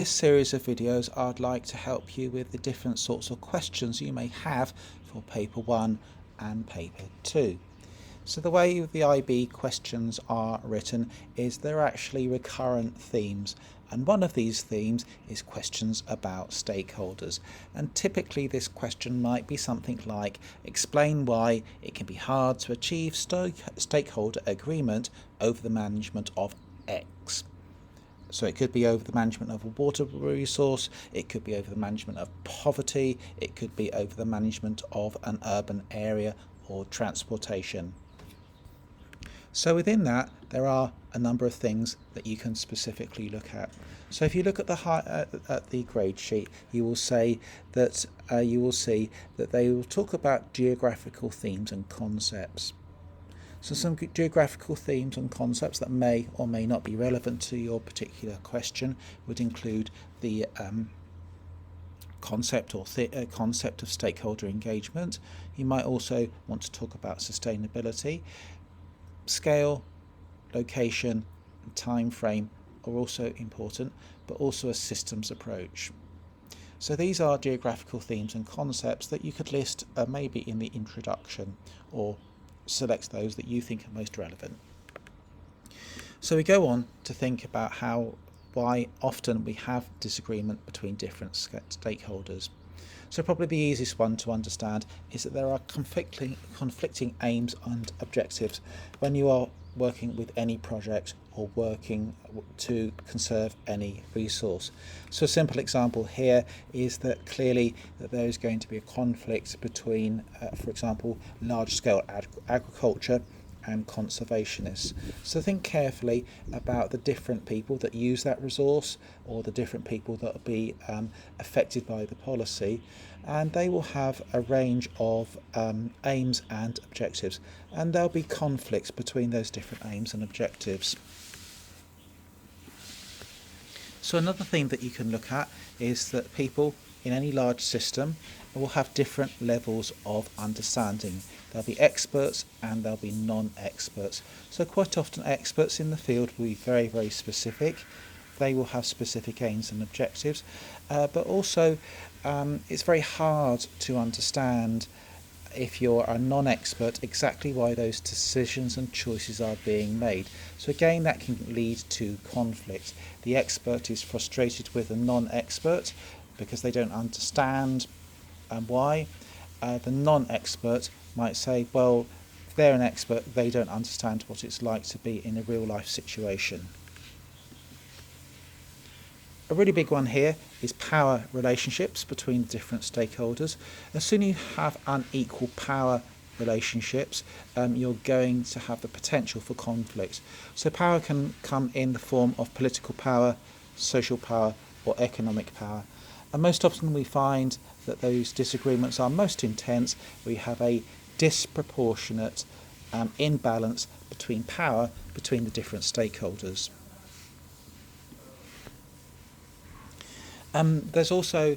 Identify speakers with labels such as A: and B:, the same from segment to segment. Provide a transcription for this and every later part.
A: This series of videos I'd like to help you with the different sorts of questions you may have for paper 1 and paper 2. So the way the IB questions are written is they're actually recurrent themes, and one of these themes is questions about stakeholders, and typically this question might be something like explain why it can be hard to achieve stakeholder agreement over the management of X. So it could be over the management of a water resource, it could be over the management of poverty, it could be over the management of an urban area or transportation. So within that, there are a number of things that you can specifically look at. So if you look at the grade sheet, you will see that they will talk about geographical themes and concepts. So some geographical themes and concepts that may or may not be relevant to your particular question would include the concept of stakeholder engagement. You might also want to talk about sustainability. Scale, location, and time frame are also important, but also a systems approach. So these are geographical themes and concepts that you could list maybe in the introduction, or select those that you think are most relevant. So we go on to think about why often we have disagreement between different stakeholders. So probably the easiest one to understand is that there are conflicting aims and objectives when you are working with any project or working to conserve any resource. So a simple example here is that clearly that there is going to be a conflict between, for example, large-scale agriculture and conservationists. So think carefully about the different people that use that resource, or the different people that will be affected by the policy, and they will have a range of aims and objectives, and there'll be conflicts between those different aims and objectives. So another thing that you can look at is that people in any large system will have different levels of understanding. There'll be experts and there'll be non-experts. So quite often experts in the field will be very, very specific. They will have specific aims and objectives, but also it's very hard to understand, if you're a non-expert, exactly why those decisions and choices are being made. So again, that can lead to conflict. The expert is frustrated with the non-expert because they don't understand why. The non-expert might say, well, if they're an expert, they don't understand what it's like to be in a real life situation. A really big one here is power relationships between different stakeholders. As soon as you have unequal power relationships, you're going to have the potential for conflict. So power can come in the form of political power, social power, or economic power. And most often we find that those disagreements are most intense. We have a disproportionate imbalance between power between the different stakeholders. There's also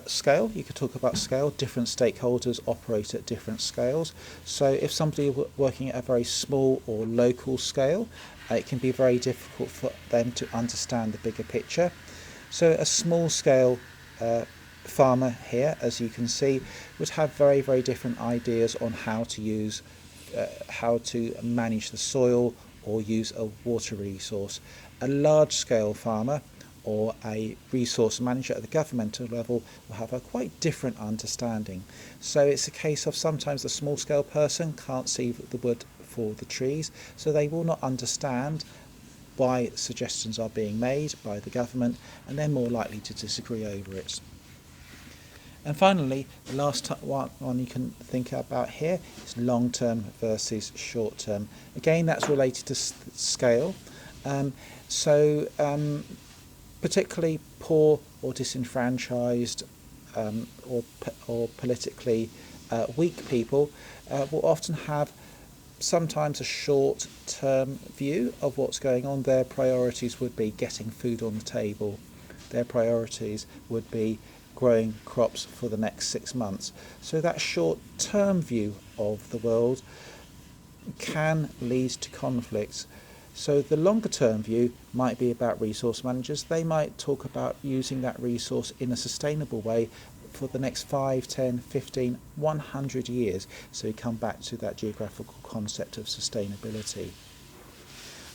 A: scale. You could talk about scale. Different stakeholders operate at different scales. So if somebody working at a very small or local scale, it can be very difficult for them to understand the bigger picture. So a small scale farmer here, as you can see, would have very, very different ideas on how to manage the soil or use a water resource. A large scale farmer or a resource manager at the governmental level will have a quite different understanding. So it's a case of sometimes the small scale person can't see the wood for the trees, so they will not understand why suggestions are being made by the government, and they're more likely to disagree over it. And finally, the last one you can think about here is long-term versus short-term. Again, that's related to scale. Particularly poor or disenfranchised or politically weak people will often have sometimes a short-term view of what's going on. Their priorities would be getting food on the table. Their priorities would be growing crops for the next 6 months. So that short-term view of the world can lead to conflicts. So the longer term view might be about resource managers. They might talk about using that resource in a sustainable way for the next 5, 10, 15, 100 years. So we come back to that geographical concept of sustainability.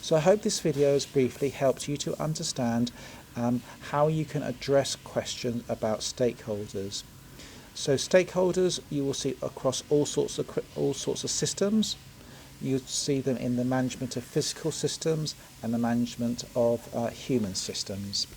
A: So I hope this video has briefly helped you to understand how you can address questions about stakeholders. So stakeholders you will see across all sorts of systems. You see them in the management of physical systems and the management of human systems.